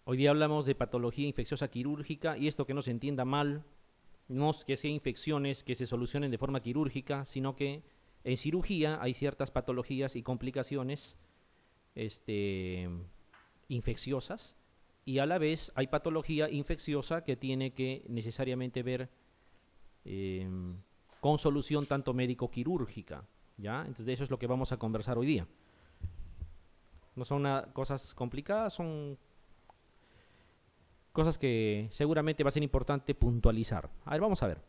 Hoy día hablamos de patología infecciosa quirúrgica y esto que no se entienda mal, no es que sean infecciones que se solucionen de forma quirúrgica, sino que en cirugía hay ciertas patologías y complicaciones este, infecciosas y a la vez hay patología infecciosa que tiene que necesariamente ver eh, con solución tanto médico-quirúrgica, ¿ya? Entonces de eso es lo que vamos a conversar hoy día. No son cosas complicadas, son cosas que seguramente va a ser importante puntualizar. A ver, vamos a ver.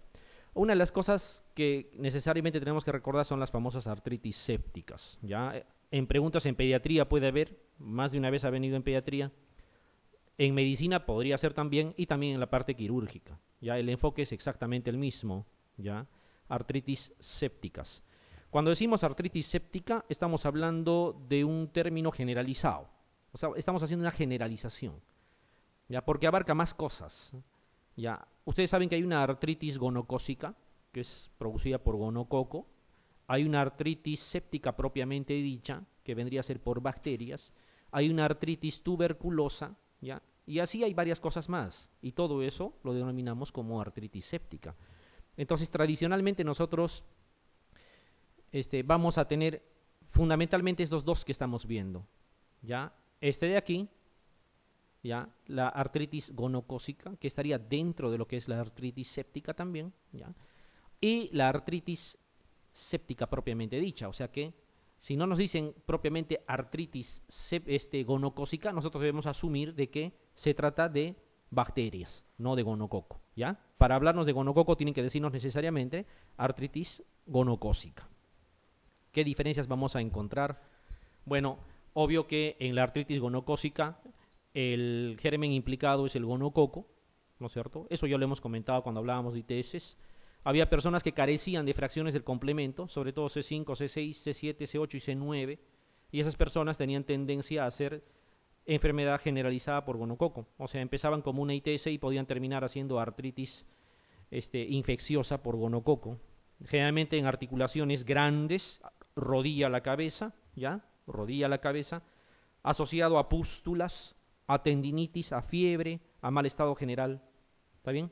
Una de las cosas que necesariamente tenemos que recordar son las famosas artritis sépticas, ¿ya? En preguntas en pediatría puede haber, más de una vez ha venido en pediatría, en medicina podría ser también, y también en la parte quirúrgica, ¿ya? El enfoque es exactamente el mismo, ¿ya? Artritis sépticas. Cuando decimos artritis séptica, estamos hablando de un término generalizado, o sea, estamos haciendo una generalización, ¿ya? Porque abarca más cosas, ¿ya? Ustedes saben que hay una artritis gonocócica, que es producida por gonococo. Hay una artritis séptica propiamente dicha, que vendría a ser por bacterias. Hay una artritis tuberculosa, ¿ya? Y así hay varias cosas más. Y todo eso lo denominamos como artritis séptica. Entonces, tradicionalmente nosotros vamos a tener fundamentalmente estos dos que estamos viendo, ¿ya? Este de aquí, ¿ya? La artritis gonocócica, que estaría dentro de lo que es la artritis séptica también, ¿ya? Y la artritis séptica propiamente dicha, o sea que si no nos dicen propiamente artritis gonocócica, nosotros debemos asumir de que se trata de bacterias, no de gonococo, ¿ya? Para hablarnos de gonococo tienen que decirnos necesariamente artritis gonocócica. ¿Qué diferencias vamos a encontrar? Bueno, obvio que en la artritis gonocócica el germen implicado es el gonococo, ¿no es cierto? Eso ya lo hemos comentado cuando hablábamos de ITS. Había personas que carecían de fracciones del complemento, sobre todo C5, C6, C7, C8 y C9, y esas personas tenían tendencia a hacer enfermedad generalizada por gonococo. O sea, empezaban como una ITS y podían terminar haciendo artritis infecciosa por gonococo. Generalmente en articulaciones grandes, rodilla a la cabeza, ¿ya? Rodilla a la cabeza, asociado a pústulas, a tendinitis, a fiebre, a mal estado general. ¿Está bien?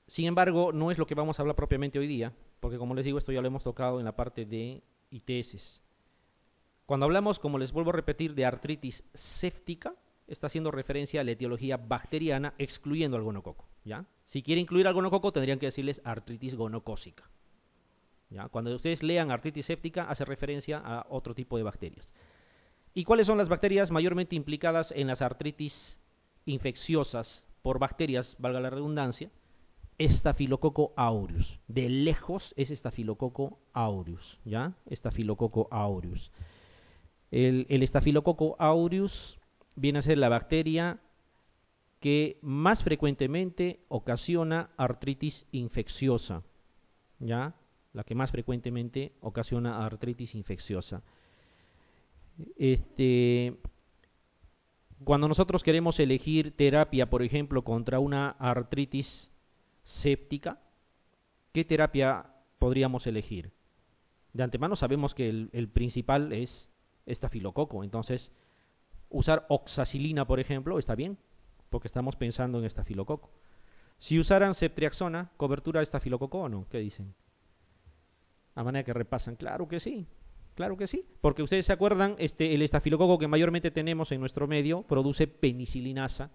Sin embargo, no es lo que vamos a hablar propiamente hoy día, porque como les digo, esto ya lo hemos tocado en la parte de ITS. Cuando hablamos, como les vuelvo a repetir, de artritis séptica, está haciendo referencia a la etiología bacteriana, excluyendo al gonococo, ¿ya? Si quiere incluir al gonococo, tendrían que decirles artritis gonocócica, ¿ya? Cuando ustedes lean artritis séptica, hace referencia a otro tipo de bacterias. ¿Y cuáles son las bacterias mayormente implicadas en las artritis infecciosas por bacterias, valga la redundancia? Staphylococcus aureus. De lejos es Staphylococcus aureus, ¿ya? Staphylococcus aureus. El Staphylococcus aureus viene a ser la bacteria que más frecuentemente ocasiona artritis infecciosa, ¿ya? La que más frecuentemente ocasiona artritis infecciosa. Cuando nosotros queremos elegir terapia, por ejemplo, contra una artritis séptica, ¿qué terapia podríamos elegir? De antemano sabemos que el principal es estafilococo, entonces usar oxacilina, por ejemplo, está bien, porque estamos pensando en estafilococo. Si usaran ceftriaxona, ¿cobertura de estafilococo o no? ¿Qué dicen? A manera que repasan, claro que sí. Claro que sí, porque ustedes se acuerdan, el estafilococo que mayormente tenemos en nuestro medio produce penicilinasa,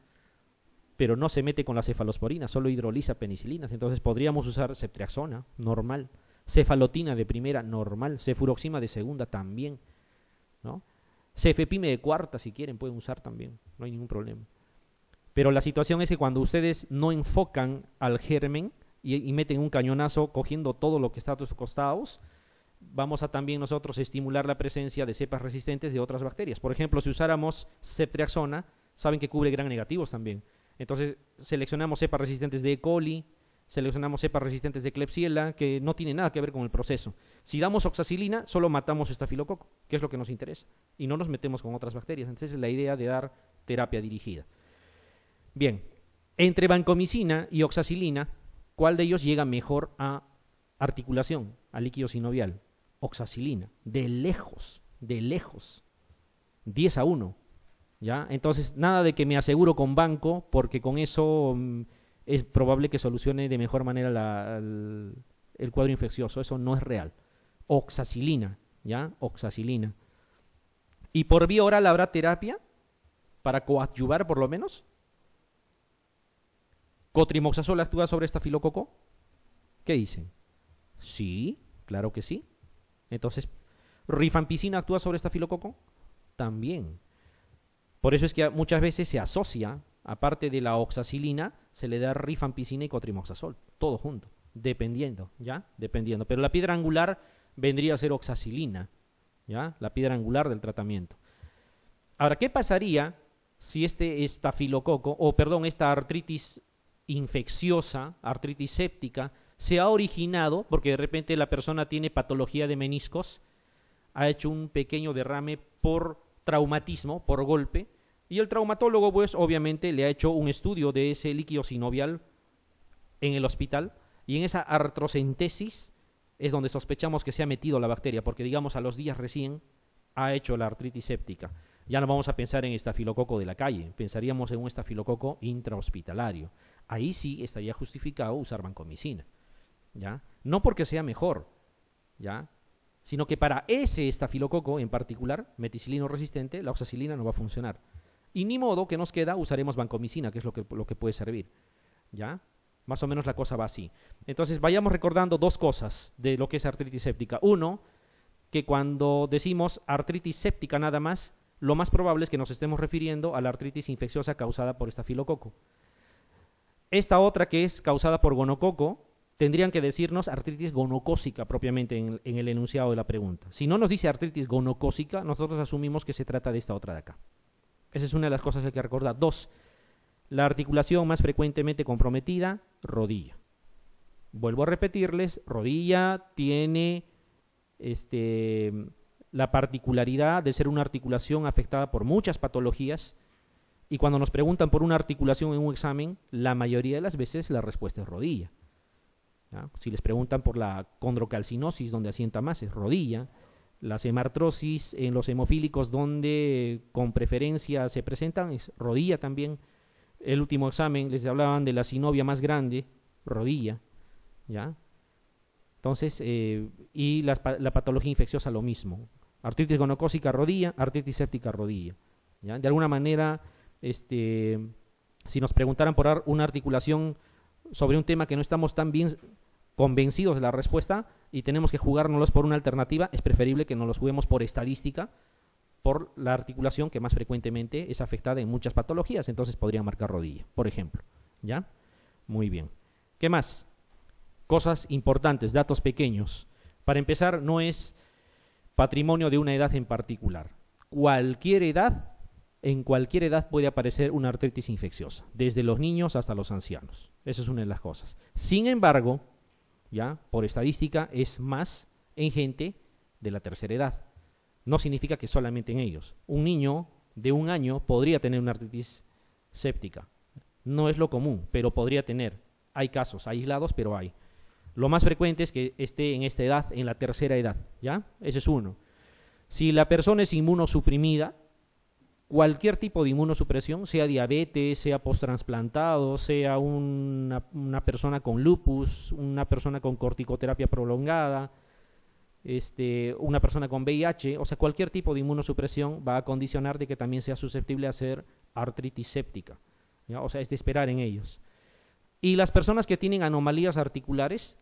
pero no se mete con la cefalosporina, solo hidroliza penicilinas. Entonces podríamos usar ceftriaxona, normal, cefalotina de primera, normal, cefuroxima de segunda también, ¿no? Cefepime de cuarta, si quieren, pueden usar también, no hay ningún problema. Pero la situación es que cuando ustedes no enfocan al germen y meten un cañonazo cogiendo todo lo que está a tus costados, vamos a también nosotros estimular la presencia de cepas resistentes de otras bacterias. Por ejemplo, si usáramos ceftriaxona, saben que cubre gram negativos también. Entonces, seleccionamos cepas resistentes de E. coli, seleccionamos cepas resistentes de Klebsiella, que no tiene nada que ver con el proceso. Si damos oxacilina, solo matamos estafilococo, que es lo que nos interesa, y no nos metemos con otras bacterias. Entonces, es la idea de dar terapia dirigida. Bien, entre vancomicina y oxacilina, ¿cuál de ellos llega mejor a articulación, a líquido sinovial? Oxacilina, de lejos, de lejos. 10-1, ¿ya? Entonces, nada de que me aseguro con banco, porque con eso es probable que solucione de mejor manera el cuadro infeccioso. Eso no es real. Oxacilina, ¿ya? Oxacilina. ¿Y por vía oral habrá terapia para coadyuvar por lo menos? ¿Cotrimoxazol actúa sobre estafilococo? ¿Qué dicen? Sí, claro que sí. Entonces, ¿rifampicina actúa sobre estafilococo? También. Por eso es que muchas veces se asocia, aparte de la oxacilina, se le da rifampicina y cotrimoxazol, todo junto, dependiendo, ¿ya? Dependiendo. Pero la piedra angular vendría a ser oxacilina, ¿ya? La piedra angular del tratamiento. Ahora, ¿qué pasaría si este estafilococo, esta artritis infecciosa, artritis séptica, se ha originado porque de repente la persona tiene patología de meniscos, ha hecho un pequeño derrame por traumatismo, por golpe, y el traumatólogo pues obviamente le ha hecho un estudio de ese líquido sinovial en el hospital, y en esa artrocentesis es donde sospechamos que se ha metido la bacteria, porque digamos a los días recién ha hecho la artritis séptica. Ya no vamos a pensar en estafilococo de la calle, pensaríamos en un estafilococo intrahospitalario. Ahí sí estaría justificado usar vancomicina, ¿ya? No porque sea mejor, ¿ya? Sino que para ese estafilococo en particular, meticilino resistente, la oxacilina no va a funcionar. Y ni modo que nos queda, usaremos vancomicina, que es lo que puede servir, ¿ya? Más o menos la cosa va así. Entonces vayamos recordando dos cosas de lo que es artritis séptica. Uno, que cuando decimos artritis séptica nada más, lo más probable es que nos estemos refiriendo a la artritis infecciosa causada por estafilococo. Esta otra, que es causada por gonococo, tendrían que decirnos artritis gonocócica propiamente en el enunciado de la pregunta. Si no nos dice artritis gonocócica, nosotros asumimos que se trata de esta otra de acá. Esa es una de las cosas que hay que recordar. Dos, la articulación más frecuentemente comprometida, rodilla. Vuelvo a repetirles, rodilla tiene la particularidad de ser una articulación afectada por muchas patologías, y cuando nos preguntan por una articulación en un examen, la mayoría de las veces la respuesta es rodilla, ¿ya? Si les preguntan por la condrocalcinosis, donde asienta más, es rodilla. Las hemartrosis en los hemofílicos, donde con preferencia se presentan, es rodilla también. El último examen les hablaban de la sinovia más grande, rodilla, ¿ya? Entonces, y la patología infecciosa lo mismo. Artritis gonocócica, rodilla; artritis séptica, rodilla, ¿ya? De alguna manera, si nos preguntaran por una articulación sobre un tema que no estamos tan bien convencidos de la respuesta y tenemos que jugárnoslos por una alternativa, es preferible que nos los juguemos por estadística, por la articulación que más frecuentemente es afectada en muchas patologías. Entonces podría marcar rodilla, por ejemplo, ¿ya? Muy bien. ¿Qué más? Cosas importantes, datos pequeños. Para empezar, no es patrimonio de una edad en particular. Cualquier edad, en cualquier edad puede aparecer una artritis infecciosa, desde los niños hasta los ancianos. Esa es una de las cosas. Sin embargo, ya por estadística es más en gente de la tercera edad. No significa que solamente en ellos. Un niño de 1 año podría tener una artritis séptica. No es lo común, pero podría tener. Hay casos aislados, pero hay. Lo más frecuente es que esté en esta edad, en la tercera edad, ¿ya? Ese es uno. Si la persona es inmunosuprimida, cualquier tipo de inmunosupresión, sea diabetes, sea post-trasplantado, sea una persona con lupus, una persona con corticoterapia prolongada, una persona con VIH, o sea, cualquier tipo de inmunosupresión va a condicionar de que también sea susceptible a ser artritis séptica, ¿ya? O sea, es de esperar en ellos. Y las personas que tienen anomalías articulares,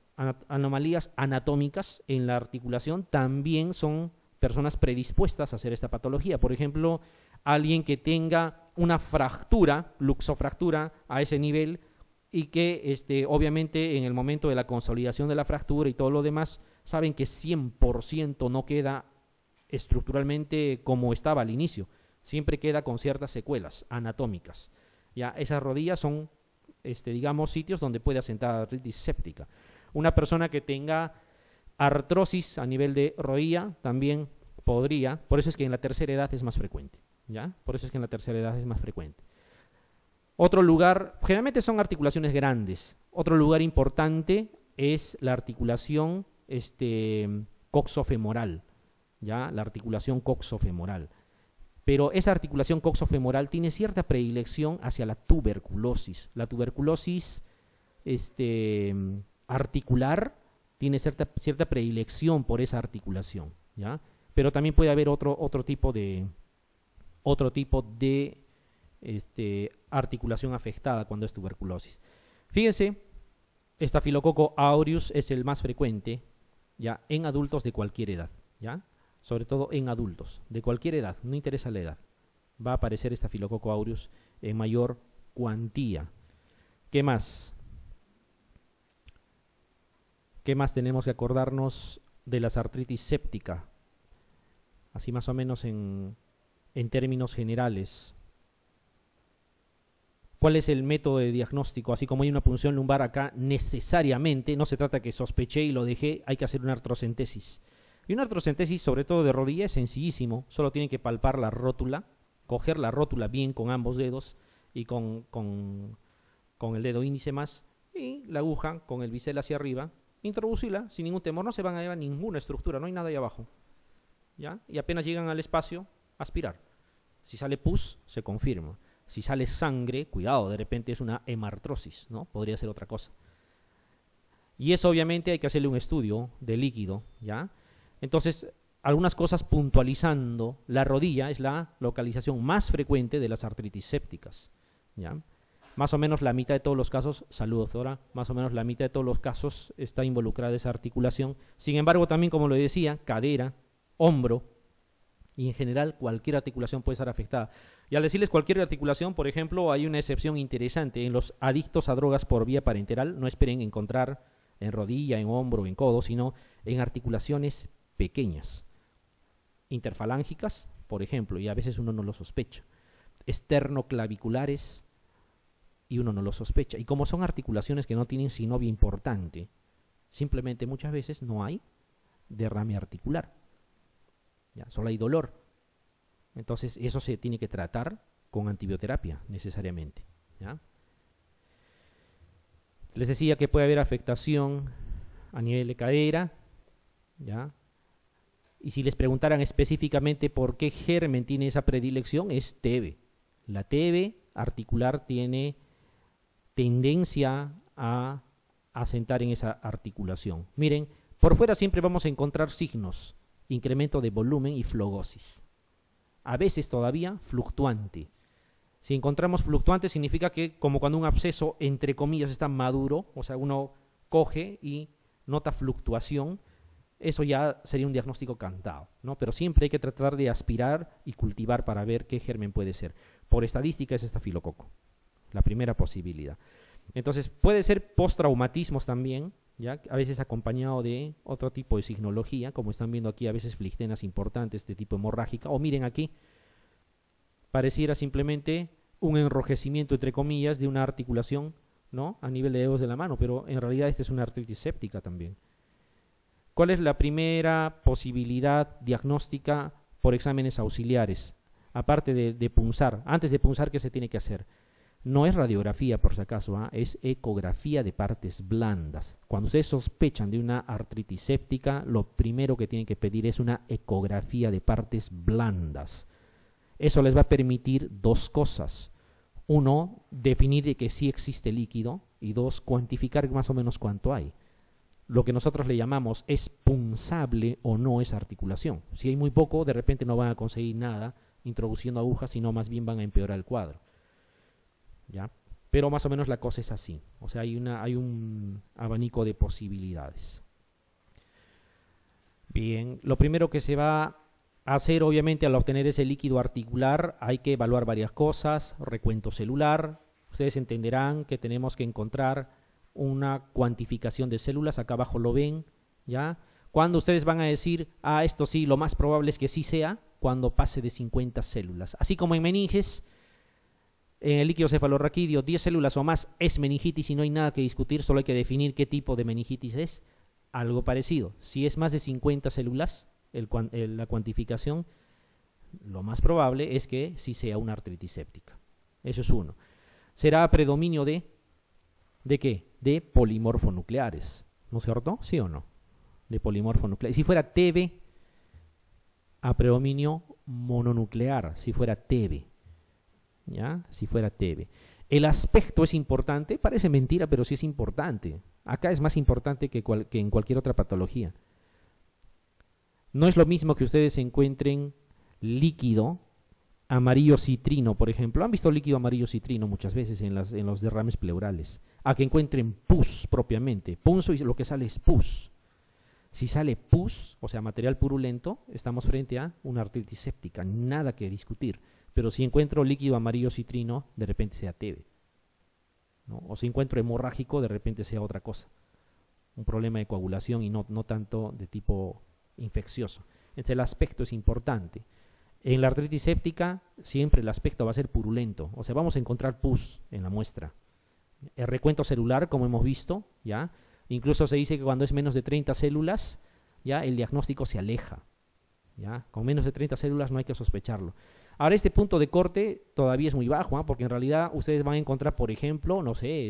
anomalías anatómicas en la articulación, también son personas predispuestas a hacer esta patología. Por ejemplo, alguien que tenga una fractura, luxofractura a ese nivel, y que obviamente en el momento de la consolidación de la fractura y todo lo demás, saben que 100% no queda estructuralmente como estaba al inicio, siempre queda con ciertas secuelas anatómicas. Ya esas rodillas son, digamos, sitios donde puede asentar artritis séptica. Una persona que tenga artrosis a nivel de rodilla también podría, por eso es que en la tercera edad es más frecuente, ¿ya? Por eso es que en la tercera edad es más frecuente. Otro lugar, generalmente son articulaciones grandes. Otro lugar importante es la articulación coxofemoral, ¿ya? La articulación coxofemoral. pero esa articulación coxofemoral tiene cierta predilección hacia la tuberculosis. La tuberculosis articular tiene cierta predilección por esa articulación, ¿ya? Pero también puede haber otro tipo de articulación afectada cuando es tuberculosis. Fíjense, Staphylococcus aureus es el más frecuente, ya, en adultos de cualquier edad, ¿ya? Sobre todo en adultos de cualquier edad, no interesa la edad, va a aparecer Staphylococcus aureus en mayor cuantía. ¿Qué más? ¿Qué más tenemos que acordarnos de las artritis séptica? Así más o menos en términos generales. ¿Cuál es el método de diagnóstico? Así como hay una punción lumbar acá, necesariamente, no se trata que sospeché y lo dejé, hay que hacer una artrocentesis. Y una artrocentesis, sobre todo de rodilla, es sencillísimo. Solo tienen que palpar la rótula, coger la rótula bien con ambos dedos y con el dedo índice más, y la aguja con el bisel hacia arriba, introducirla sin ningún temor. No se van a llevar ninguna estructura, no hay nada ahí abajo, ¿ya? Y apenas llegan al espacio, aspirar. Si sale pus, se confirma. Si sale sangre, cuidado, de repente es una hemartrosis, ¿no? Podría ser otra cosa. Y eso obviamente hay que hacerle un estudio de líquido, ¿ya? Entonces, algunas cosas puntualizando, la rodilla es la localización más frecuente de las artritis sépticas, ¿ya? Más o menos la mitad de todos los casos, saludos Dora, más o menos la mitad de todos los casos está involucrada esa articulación. Sin embargo, también, como lo decía, cadera, hombro, y en general cualquier articulación puede estar afectada. Y al decirles cualquier articulación, por ejemplo, hay una excepción interesante. En los adictos a drogas por vía parenteral, no esperen encontrar en rodilla, en hombro, en codo, sino en articulaciones pequeñas, interfalángicas, por ejemplo, y a veces uno no lo sospecha, esternoclaviculares, y uno no lo sospecha. Y como son articulaciones que no tienen sinovia importante, simplemente muchas veces no hay derrame articular, ya, solo hay dolor. Entonces eso se tiene que tratar con antibioterapia necesariamente, ¿ya? Les decía que puede haber afectación a nivel de cadera, ¿ya? Y si les preguntaran específicamente por qué germen tiene esa predilección, es TB. La TB articular tiene tendencia a asentar en esa articulación. Miren, por fuera siempre vamos a encontrar signos, incremento de volumen y flogosis. A veces todavía fluctuante. Si encontramos fluctuante significa que como cuando un absceso, entre comillas, está maduro, o sea, uno coge y nota fluctuación, eso ya sería un diagnóstico cantado, ¿no? Pero siempre hay que tratar de aspirar y cultivar para ver qué germen puede ser. Por estadística es estafilococo, la primera posibilidad. Entonces puede ser postraumatismos también, ¿ya? A veces acompañado de otro tipo de signología, como están viendo aquí, a veces flictenas importantes de tipo hemorrágica, o miren aquí, pareciera simplemente un enrojecimiento, entre comillas, de una articulación, ¿no? A nivel de dedos de la mano, pero en realidad esta es una artritis séptica también. ¿Cuál es la primera posibilidad diagnóstica por exámenes auxiliares? Aparte de punzar, antes de punzar, ¿qué se tiene que hacer? No es radiografía, por si acaso, ¿eh? Es ecografía de partes blandas. Cuando ustedes sospechan de una artritis séptica, lo primero que tienen que pedir es una ecografía de partes blandas. Eso les va a permitir dos cosas. Uno, definir que sí existe líquido, y dos, cuantificar más o menos cuánto hay. Lo que nosotros le llamamos es punzable o no esa articulación. Si hay muy poco, de repente no van a conseguir nada introduciendo agujas, sino más bien van a empeorar el cuadro, ¿ya? Pero más o menos la cosa es así. O sea, hay un abanico de posibilidades. Bien, lo primero que se va a hacer, obviamente, al obtener ese líquido articular, hay que evaluar varias cosas. Recuento celular. Ustedes entenderán que tenemos que encontrar una cuantificación de células. Acá abajo lo ven, ¿ya? Cuando ustedes van a decir, esto sí, lo más probable es que sí sea, cuando pase de 50 células. Así como en meninges, en el líquido cefalorraquídeo, 10 células o más es meningitis y no hay nada que discutir, solo hay que definir qué tipo de meningitis es. Algo parecido. Si es más de 50 células, la cuantificación, lo más probable es que sí sea una artritis séptica. Eso es uno. Será predominio ¿de qué? De polimorfonucleares, ¿no es cierto? ¿Sí o no? De polimorfonucleares. Si fuera TB, a predominio mononuclear, si fuera TB, ¿ya? Si fuera TB. El aspecto es importante, parece mentira, pero sí es importante. Acá es más importante que en cualquier otra patología. No es lo mismo que ustedes encuentren líquido amarillo citrino, por ejemplo. Han visto líquido amarillo citrino muchas veces en los derrames pleurales. A que encuentren pus propiamente. Punzo y lo que sale es pus. Si sale pus, o sea, material purulento, estamos frente a una artritis séptica. Nada que discutir. Pero si encuentro líquido amarillo citrino, de repente sea TB, ¿no? O si encuentro hemorrágico, de repente sea otra cosa. Un problema de coagulación y no tanto de tipo infeccioso. Entonces el aspecto es importante. En la artritis séptica siempre el aspecto va a ser purulento, o sea, vamos a encontrar pus en la muestra. El recuento celular, como hemos visto, ¿ya? Incluso se dice que cuando es menos de 30 células, ya el diagnóstico se aleja, ¿ya? Con menos de 30 células no hay que sospecharlo. Ahora este punto de corte todavía es muy bajo, ¿eh? Porque en realidad ustedes van a encontrar, por ejemplo, no sé,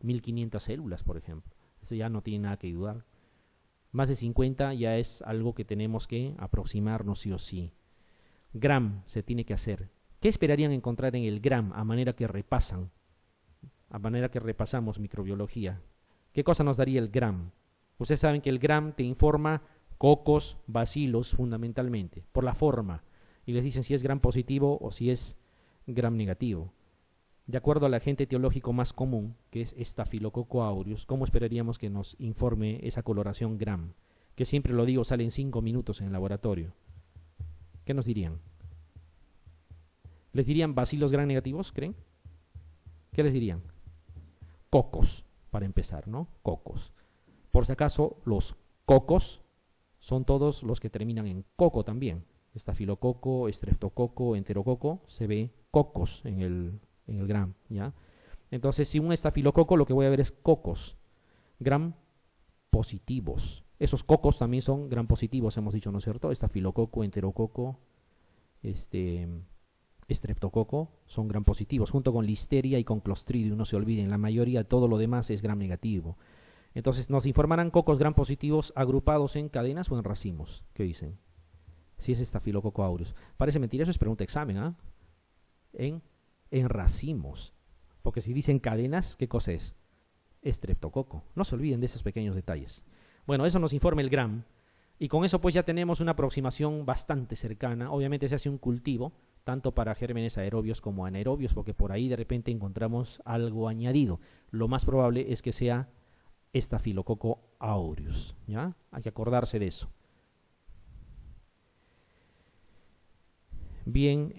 1500 células, por ejemplo. Eso ya no tiene nada que dudar. Más de 50 ya es algo que tenemos que aproximarnos sí o sí. Gram se tiene que hacer. ¿Qué esperarían encontrar en el Gram a manera que repasan? A manera que repasamos microbiología. ¿Qué cosa nos daría el Gram? Ustedes saben que el Gram te informa cocos, bacilos fundamentalmente, por la forma. Y les dicen si es Gram positivo o si es Gram negativo. De acuerdo al agente etiológico más común, que es Staphylococcus aureus, ¿cómo esperaríamos que nos informe esa coloración Gram? Que siempre lo digo, sale en 5 minutos en el laboratorio. ¿Qué nos dirían? ¿Les dirían bacilos Gram negativos, creen? ¿Qué les dirían? Cocos, para empezar, ¿no? Cocos. Por si acaso, los cocos son todos los que terminan en coco también. Estafilococo, estreptococo, enterococo, se ve cocos en el Gram, ¿ya? Entonces, si un estafilococo, lo que voy a ver es cocos, Gram positivos. Esos cocos también son Gram positivos, hemos dicho, ¿no es cierto? Estafilococo, enterococo, estreptococo son Gram positivos, junto con listeria y con clostridium, no se olviden, la mayoría, todo lo demás es Gram negativo. Entonces, nos informarán cocos Gram positivos agrupados en cadenas o en racimos. ¿Qué dicen? Si es Staphylococcus aureus. Parece mentira, eso es pregunta de examen, ¿ah? En racimos. Porque si dicen cadenas, ¿qué cosa es? Estreptococo. No se olviden de esos pequeños detalles. Bueno, eso nos informa el Gram. Y con eso pues ya tenemos una aproximación bastante cercana. Obviamente se hace un cultivo, tanto para gérmenes aerobios como anaerobios, porque por ahí de repente encontramos algo añadido. Lo más probable es que sea Staphylococcus aureus, ¿ya? Hay que acordarse de eso. Bien,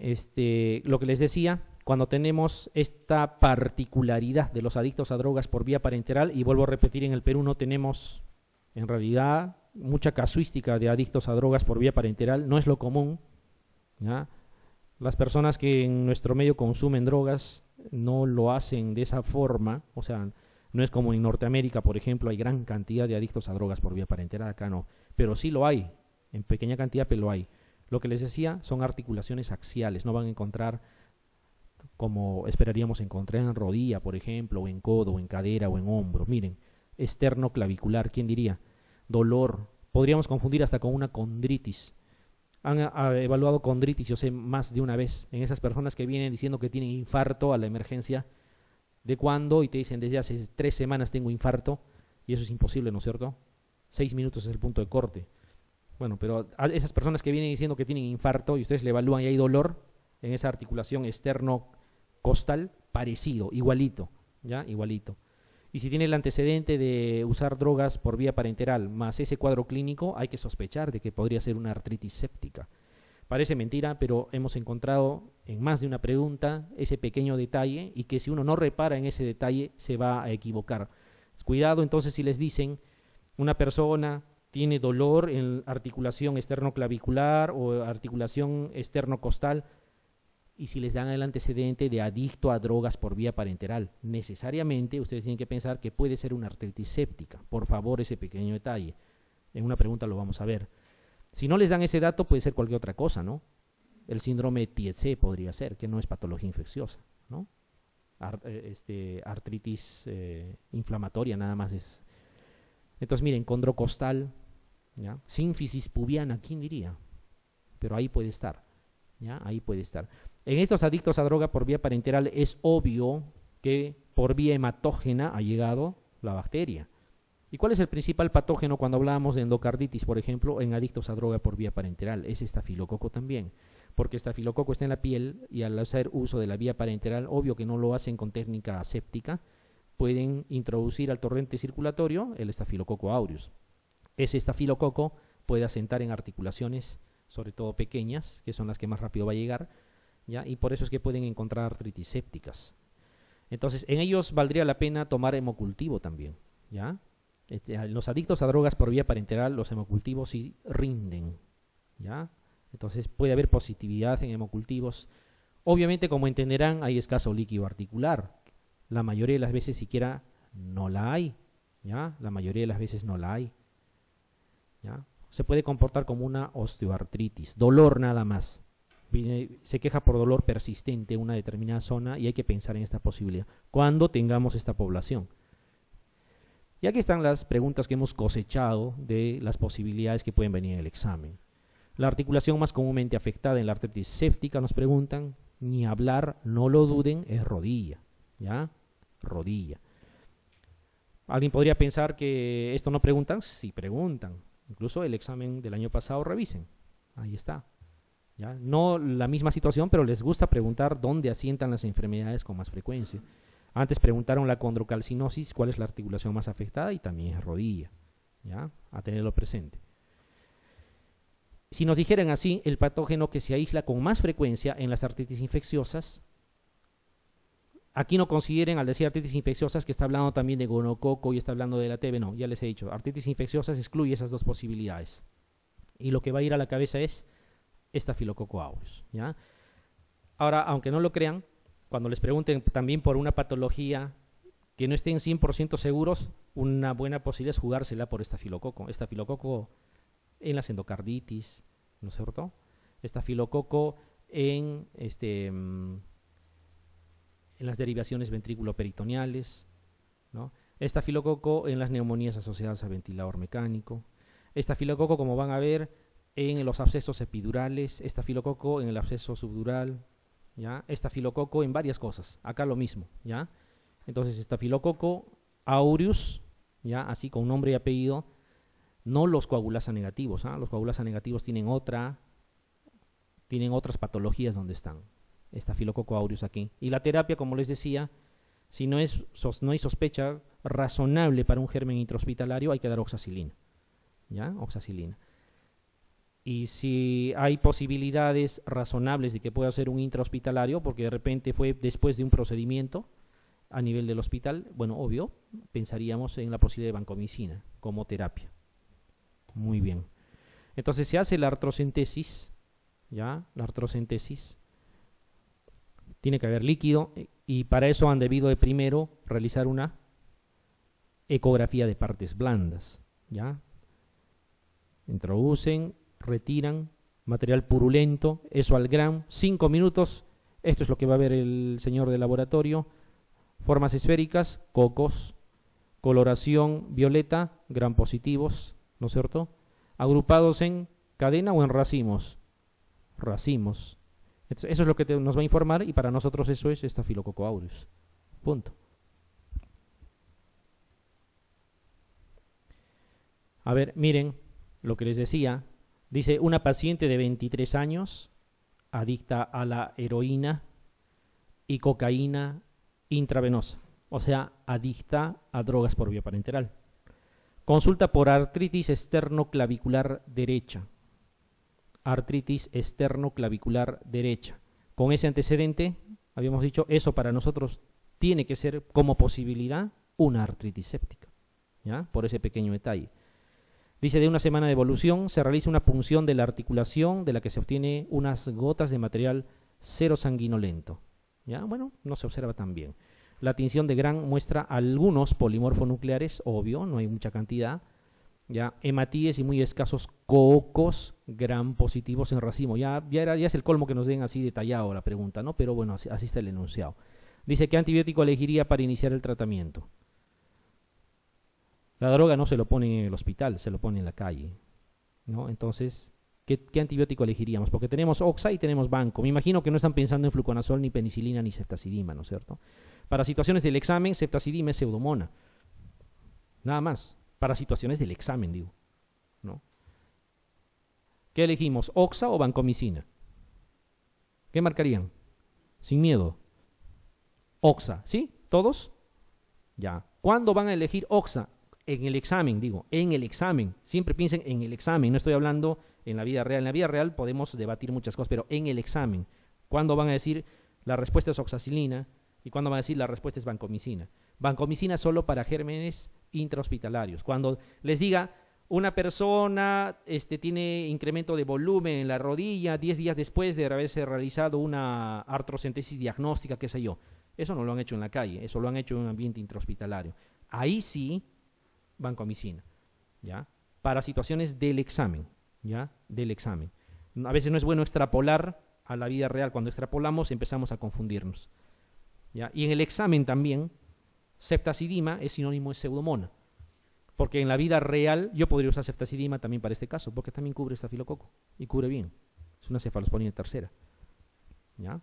lo que les decía, cuando tenemos esta particularidad de los adictos a drogas por vía parenteral, y vuelvo a repetir, en el Perú no tenemos en realidad mucha casuística de adictos a drogas por vía parenteral, no es lo común, ¿ya? Las personas que en nuestro medio consumen drogas no lo hacen de esa forma, o sea, no es como en Norteamérica, por ejemplo, hay gran cantidad de adictos a drogas por vía parenteral, acá no, pero sí lo hay, en pequeña cantidad, pero lo hay. Lo que les decía son articulaciones axiales, no van a encontrar como esperaríamos encontrar en rodilla, por ejemplo, o en codo, o en cadera, o en hombro. Miren, esternoclavicular, ¿quién diría? Dolor, podríamos confundir hasta con una condritis. Han evaluado condritis, yo sé, más de una vez, en esas personas que vienen diciendo que tienen infarto a la emergencia. ¿De cuándo? Y te dicen, desde hace 3 semanas tengo infarto, y eso es imposible, ¿no es cierto? 6 minutos es el punto de corte. Bueno, pero a esas personas que vienen diciendo que tienen infarto y ustedes le evalúan y hay dolor en esa articulación externo-costal, parecido, igualito, ¿ya? Igualito. Y si tiene el antecedente de usar drogas por vía parenteral más ese cuadro clínico, hay que sospechar de que podría ser una artritis séptica. Parece mentira, pero hemos encontrado en más de una pregunta ese pequeño detalle y que si uno no repara en ese detalle se va a equivocar. Cuidado entonces si les dicen una persona tiene dolor en articulación esternoclavicular o articulación esternocostal, y si les dan el antecedente de adicto a drogas por vía parenteral, necesariamente ustedes tienen que pensar que puede ser una artritis séptica. Por favor, ese pequeño detalle. En una pregunta lo vamos a ver. Si no les dan ese dato, puede ser cualquier otra cosa, ¿no? El síndrome TSC podría ser, que no es patología infecciosa, ¿no? Artritis inflamatoria nada más es. Entonces, miren, condrocostal, ¿ya? Sínfisis pubiana, ¿quién diría? pero ahí puede estar, ¿ya? Ahí puede estar. En estos adictos a droga por vía parenteral es obvio que por vía hematógena ha llegado la bacteria. ¿Y cuál es el principal patógeno cuando hablamos de endocarditis, por ejemplo, en adictos a droga por vía parenteral? Es estafilococo también, porque estafilococo está en la piel y al hacer uso de la vía parenteral, obvio que no lo hacen con técnica aséptica, pueden introducir al torrente circulatorio el estafilococo aureus. Ese estafilococo puede asentar en articulaciones, sobre todo pequeñas, que son las que más rápido va a llegar, ¿ya? Y por eso es que pueden encontrar artritis sépticas. Entonces, en ellos valdría la pena tomar hemocultivo también, ¿ya? Los adictos a drogas por vía parenteral, los hemocultivos sí rinden, ¿ya? Entonces puede haber positividad en hemocultivos. Obviamente, como entenderán, hay escaso líquido articular. La mayoría de las veces siquiera no la hay, ¿ya? La mayoría de las veces no la hay, ¿ya? Se puede comportar como una osteoartritis, dolor nada más. Se queja por dolor persistente en una determinada zona y hay que pensar en esta posibilidad cuando tengamos esta población. Y aquí están las preguntas que hemos cosechado de las posibilidades que pueden venir en el examen. La articulación más comúnmente afectada en la artritis séptica, nos preguntan, ni hablar, no lo duden, es rodilla, ¿ya? Rodilla. ¿Alguien podría pensar que esto no preguntan? Sí preguntan. Incluso el examen del año pasado revisen. Ahí está. ¿Ya? No la misma situación, pero les gusta preguntar dónde asientan las enfermedades con más frecuencia. Antes preguntaron la condrocalcinosis, cuál es la articulación más afectada, y también es rodilla, ¿ya? A tenerlo presente. Si nos dijeran así, el patógeno que se aísla con más frecuencia en las artritis infecciosas, aquí no consideren al decir artritis infecciosas que está hablando también de gonococo y está hablando de la TB, no, ya les he dicho, artritis infecciosas excluye esas dos posibilidades. Y lo que va a ir a la cabeza es estafilococo aureus, ¿ya? Ahora, aunque no lo crean, cuando les pregunten también por una patología que no estén 100% seguros, una buena posibilidad es jugársela por estafilococo. Estafilococo en las endocarditis, ¿no es cierto? Estafilococo en las derivaciones ventrículo-peritoneales, ¿no? Estafilococo en las neumonías asociadas a ventilador mecánico. Estafilococo, como van a ver, en los abscesos epidurales. Estafilococo en el absceso subdural, ¿ya? Estafilococo en varias cosas. Acá lo mismo, ¿ya? Entonces, estafilococo aureus, ¿ya? Así con nombre y apellido. No los coagulasa negativos, ¿ah? Los coagulasa negativos tienen otras patologías donde están. Estafilococo aureus aquí. Y la terapia, como les decía, si no hay sospecha razonable para un germen intrahospitalario, hay que dar oxacilina, ¿ya? Oxacilina. Y si hay posibilidades razonables de que pueda ser un intrahospitalario, porque de repente fue después de un procedimiento a nivel del hospital, bueno, obvio, pensaríamos en la posibilidad de vancomicina como terapia. Muy bien. Entonces se hace la artrocentesis, ¿ya? La artrocentesis. Tiene que haber líquido y para eso han debido de primero realizar una ecografía de partes blandas, ¿ya? Introducen, retiran material purulento, eso al gram, 5 minutos, esto es lo que va a ver el señor del laboratorio, formas esféricas, cocos, coloración violeta, gram positivos, ¿no es cierto? Agrupados en cadena o en racimos, racimos. Eso es lo que nos va a informar y para nosotros eso es estafilococo aureus, punto. A ver, miren lo que les decía. Dice, una paciente de 23 años, adicta a la heroína y cocaína intravenosa, o sea, adicta a drogas por vía parenteral. Consulta por artritis esternoclavicular derecha. Artritis esternoclavicular derecha. Con ese antecedente, habíamos dicho, eso para nosotros tiene que ser como posibilidad una artritis séptica, ¿ya? Por ese pequeño detalle. Dice, de una semana de evolución se realiza una punción de la articulación de la que se obtiene unas gotas de material cero sanguinolento. ¿Ya? Bueno, no se observa tan bien. La tinción de Gram muestra algunos polimorfonucleares, obvio, no hay mucha cantidad. ¿Ya? Hematíes y muy escasos cocos Gram positivos en racimo. Ya es el colmo que nos den así detallado la pregunta, ¿no? Pero bueno, así está el enunciado. Dice, ¿qué antibiótico elegiría para iniciar el tratamiento? La droga no se lo pone en el hospital, se lo pone en la calle, ¿no? Entonces, ¿Qué antibiótico elegiríamos? Porque tenemos oxa y tenemos banco. Me imagino que no están pensando en fluconazol, ni penicilina, ni ceftazidima, ¿no es cierto? Para situaciones del examen, ceftazidima es pseudomona. Nada más. Para situaciones del examen, digo, ¿no? ¿Qué elegimos? ¿Oxa o vancomicina? ¿Qué marcarían? Sin miedo. Oxa, ¿sí? ¿Todos? Ya. ¿Cuándo van a elegir oxa? En el examen, digo, en el examen. Siempre piensen en el examen, no estoy hablando en la vida real. En la vida real podemos debatir muchas cosas, pero en el examen. ¿Cuándo van a decir la respuesta es oxacilina? ¿Y cuándo van a decir la respuesta es vancomicina? Vancomicina solo para gérmenes intrahospitalarios. Cuando les diga una persona tiene incremento de volumen en la rodilla 10 días después de haberse realizado una artrocentesis diagnóstica, qué sé yo. Eso no lo han hecho en la calle, eso lo han hecho en un ambiente intrahospitalario. Ahí sí, vancomicina, ¿ya? Para situaciones del examen, ¿ya? Del examen. A veces no es bueno extrapolar a la vida real. Cuando extrapolamos empezamos a confundirnos, ¿ya? Y en el examen también, ceftazidima es sinónimo de pseudomona. Porque en la vida real yo podría usar ceftazidima también para este caso, porque también cubre estafilococo y cubre bien. Es una cefalosporina tercera, ¿ya?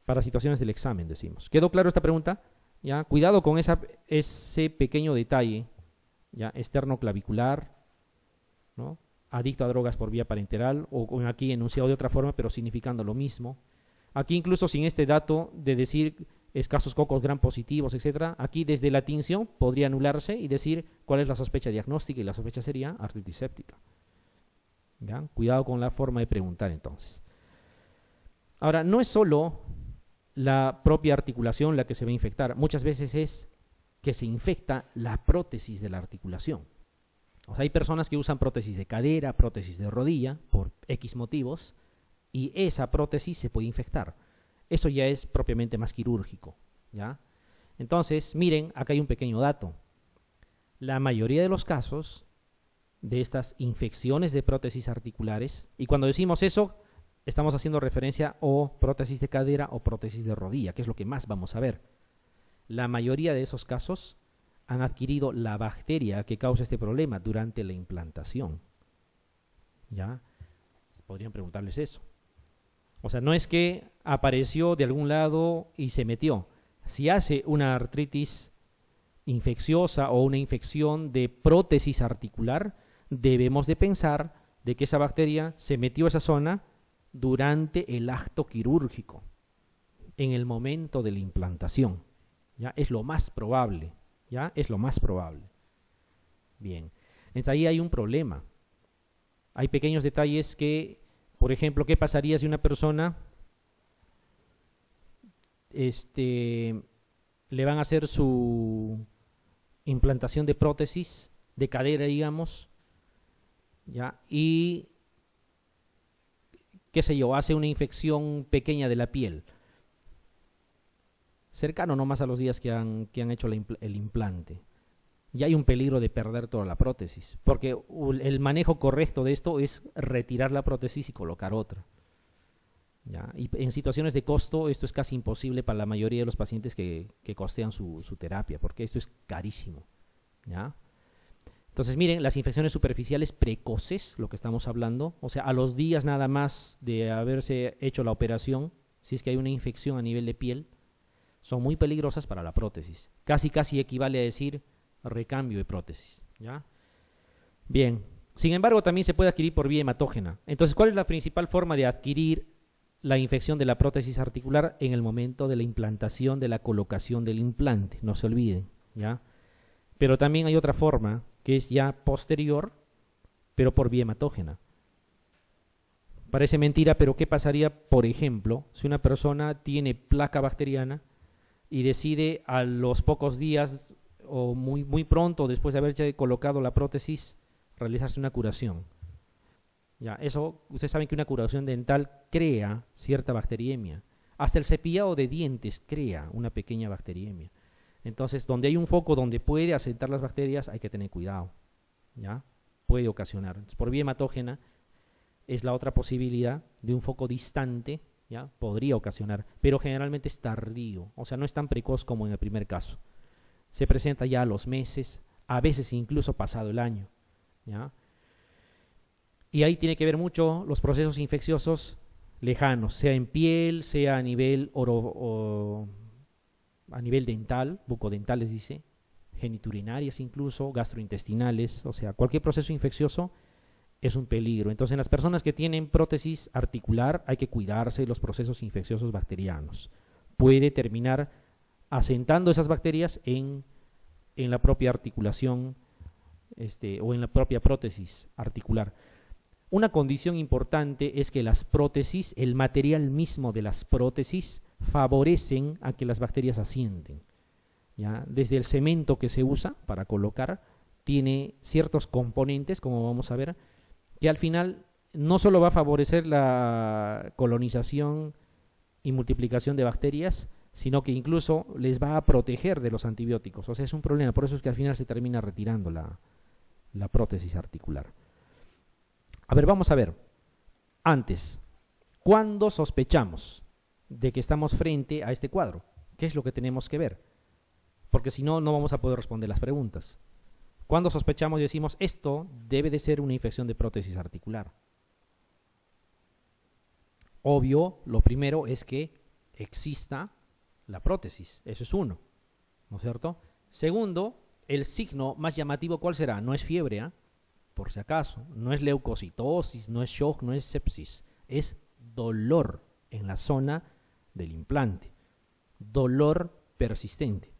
Para situaciones del examen, decimos. ¿Quedó claro esta pregunta? ¿Ya? Cuidado con ese pequeño detalle, ¿ya? Externoclavicular, ¿no? Adicto a drogas por vía parenteral, o aquí enunciado de otra forma, pero significando lo mismo. Aquí incluso sin este dato de decir escasos cocos gram positivos, etcétera, aquí desde la tinción podría anularse y decir cuál es la sospecha diagnóstica, y la sospecha sería artritis séptica. ¿Ya? Cuidado con la forma de preguntar entonces. Ahora, no es solo la propia articulación la que se va a infectar, muchas veces es que se infecta la prótesis de la articulación. O sea, hay personas que usan prótesis de cadera, prótesis de rodilla, por X motivos, y esa prótesis se puede infectar. Eso ya es propiamente más quirúrgico, ¿ya? Entonces, miren, acá hay un pequeño dato. La mayoría de los casos de estas infecciones de prótesis articulares, y cuando decimos eso, estamos haciendo referencia o prótesis de cadera o prótesis de rodilla, que es lo que más vamos a ver. La mayoría de esos casos han adquirido la bacteria que causa este problema durante la implantación, ¿ya? Podrían preguntarles eso. O sea, no es que apareció de algún lado y se metió. Si hace una artritis infecciosa o una infección de prótesis articular, debemos de pensar de que esa bacteria se metió a esa zona durante el acto quirúrgico, en el momento de la implantación. ¿Ya? Es lo más probable. ¿Ya? Es lo más probable. Bien. Entonces ahí hay un problema. Hay pequeños detalles que, por ejemplo, ¿qué pasaría si una persona le van a hacer su implantación de prótesis de cadera, digamos, ¿ya? Y qué sé yo, hace una infección pequeña de la piel, cercano nomás a los días que han hecho el implante? Ya hay un peligro de perder toda la prótesis, porque el manejo correcto de esto es retirar la prótesis y colocar otra. ¿Ya? Y en situaciones de costo esto es casi imposible para la mayoría de los pacientes que costean su terapia, porque esto es carísimo. ¿Ya? Entonces miren, las infecciones superficiales precoces, lo que estamos hablando, o sea, a los días nada más de haberse hecho la operación, si es que hay una infección a nivel de piel, son muy peligrosas para la prótesis. Casi equivale a decir recambio de prótesis. ¿Ya? Bien, sin embargo también se puede adquirir por vía hematógena. Entonces, ¿cuál es la principal forma de adquirir la infección de la prótesis articular? En el momento de la implantación, de la colocación del implante, no se olviden, ¿ya? Pero también hay otra forma que es ya posterior, pero por vía hematógena. Parece mentira, pero ¿qué pasaría, por ejemplo, si una persona tiene placa bacteriana y decide a los pocos días o muy pronto después de haberse colocado la prótesis realizarse una curación? Ya, eso, ustedes saben que una curación dental crea cierta bacteriemia. Hasta el cepillado de dientes crea una pequeña bacteriemia. Entonces, donde hay un foco donde puede asentar las bacterias, hay que tener cuidado. ¿Ya? Puede ocasionar. Entonces, por vía hematógena es la otra posibilidad de un foco distante, ¿ya? Podría ocasionar, pero generalmente es tardío, o sea, no es tan precoz como en el primer caso. Se presenta ya a los meses, a veces incluso pasado el año, ¿ya? Y ahí tiene que ver mucho los procesos infecciosos lejanos, sea en piel, sea a nivel a nivel dental, bucodental les dice, geniturinarias incluso, gastrointestinales, o sea, cualquier proceso infeccioso es un peligro. Entonces, en las personas que tienen prótesis articular hay que cuidarse de los procesos infecciosos bacterianos. Puede terminar asentando esas bacterias en la propia articulación o en la propia prótesis articular. Una condición importante es que las prótesis, el material mismo de las prótesis, favorecen a que las bacterias asienten. ¿Ya? Desde el cemento que se usa para colocar, tiene ciertos componentes, como vamos a ver, que al final no solo va a favorecer la colonización y multiplicación de bacterias, sino que incluso les va a proteger de los antibióticos. O sea, es un problema, por eso es que al final se termina retirando la prótesis articular. A ver, vamos a ver. Antes, ¿cuándo sospechamos de que estamos frente a este cuadro? ¿Qué es lo que tenemos que ver? Porque si no, no vamos a poder responder las preguntas. ¿Cuándo sospechamos y decimos esto debe de ser una infección de prótesis articular? Obvio, lo primero es que exista la prótesis. Eso es uno, ¿no es cierto? Segundo, el signo más llamativo, ¿cuál será? No es fiebre, ¿eh? Por si acaso, no es leucocitosis, no es shock, no es sepsis, es dolor en la zona del implante, dolor persistente.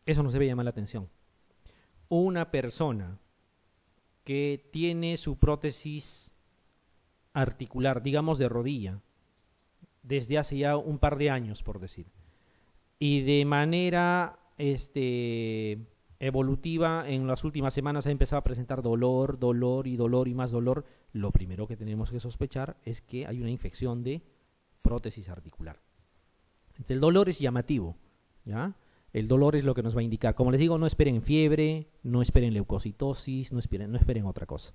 Eso nos debe llamar la atención. Una persona que tiene su prótesis articular, digamos de rodilla, desde hace ya un par de años, por decir, y de manera evolutiva en las últimas semanas ha empezado a presentar dolor, dolor y dolor y más dolor, lo primero que tenemos que sospechar es que hay una infección de prótesis articular. Entonces, el dolor es llamativo, ¿ya? El dolor es lo que nos va a indicar. Como les digo, no esperen fiebre, no esperen leucocitosis, no esperen otra cosa.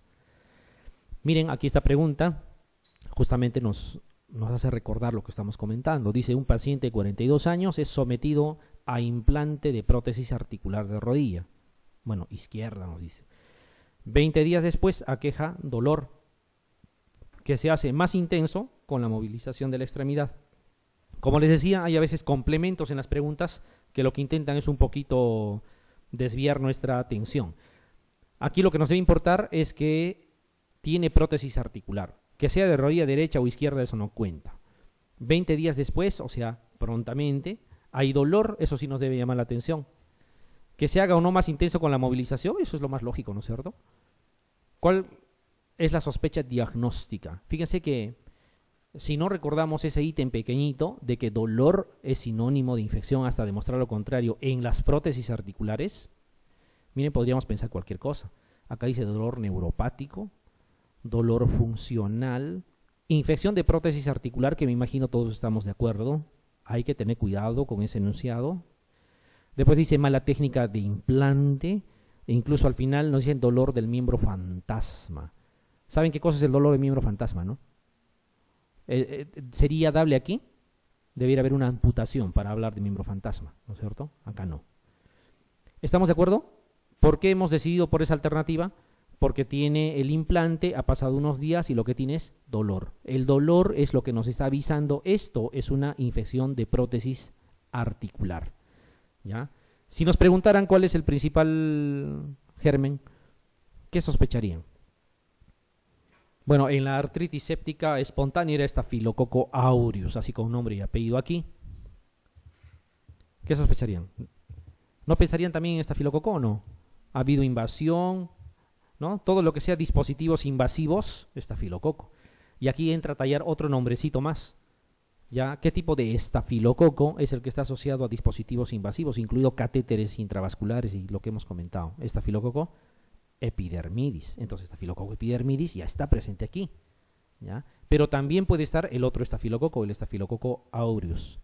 Miren, aquí esta pregunta justamente nos hace recordar lo que estamos comentando. Dice, un paciente de 42 años es sometido a implante de prótesis articular de rodilla. Bueno, izquierda nos dice. 20 días después aqueja dolor que se hace más intenso con la movilización de la extremidad. Como les decía, hay a veces complementos en las preguntas que lo que intentan es un poquito desviar nuestra atención. Aquí lo que nos debe importar es que tiene prótesis articular. Que sea de rodilla derecha o izquierda, eso no cuenta. 20 días después, o sea, prontamente, hay dolor, eso sí nos debe llamar la atención. Que se haga o no más intenso con la movilización, eso es lo más lógico, ¿no es cierto? ¿Cuál es la sospecha diagnóstica? Fíjense que si no recordamos ese ítem pequeñito de que dolor es sinónimo de infección hasta demostrar lo contrario en las prótesis articulares, miren, podríamos pensar cualquier cosa. Acá dice dolor neuropático, dolor funcional, infección de prótesis articular, que me imagino todos estamos de acuerdo. Hay que tener cuidado con ese enunciado. Después dice mala técnica de implante, e incluso al final nos dicen dolor del miembro fantasma. ¿Saben qué cosa es el dolor del miembro fantasma, no? ¿Sería dable aquí? Debería haber una amputación para hablar de miembro fantasma, ¿no es cierto? Acá no. ¿Estamos de acuerdo? ¿Por qué hemos decidido por esa alternativa? Porque tiene el implante, ha pasado unos días y lo que tiene es dolor. El dolor es lo que nos está avisando. Esto es una infección de prótesis articular, ¿ya? Si nos preguntaran cuál es el principal germen, ¿qué sospecharían? Bueno, en la artritis séptica espontánea era Staphylococcus aureus, así con nombre y apellido aquí. ¿Qué sospecharían? ¿No pensarían también en Staphylococcus o no? ¿Ha habido invasión? ¿No? Todo lo que sea dispositivos invasivos, estafilococo. Y aquí entra a tallar otro nombrecito más. ¿Ya? ¿Qué tipo de estafilococo es el que está asociado a dispositivos invasivos, incluido catéteres intravasculares y lo que hemos comentado? Estafilococo epidermidis. Entonces, estafilococo epidermidis ya está presente aquí, ¿ya? Pero también puede estar el otro estafilococo, el estafilococo aureus,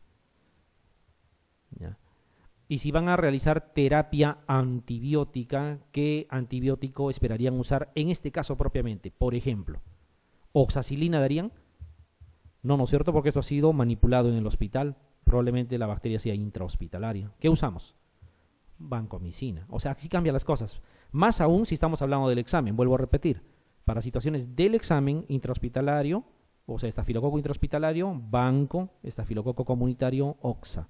¿ya? Y si van a realizar terapia antibiótica, ¿qué antibiótico esperarían usar en este caso propiamente? Por ejemplo, ¿oxacilina darían? No, ¿no es cierto? Porque esto ha sido manipulado en el hospital. Probablemente la bacteria sea intrahospitalaria. ¿Qué usamos? Vancomicina. O sea, aquí cambian las cosas. Más aún si estamos hablando del examen, vuelvo a repetir. Para situaciones del examen intrahospitalario, o sea, estafilococo intrahospitalario, banco, estafilococo comunitario, OXA.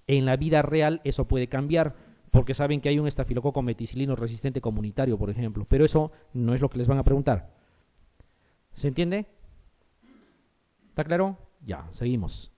En la vida real eso puede cambiar, porque saben que hay un estafilococo meticilino resistente comunitario, por ejemplo, pero eso no es lo que les van a preguntar. ¿Se entiende? ¿Está claro? Ya, seguimos.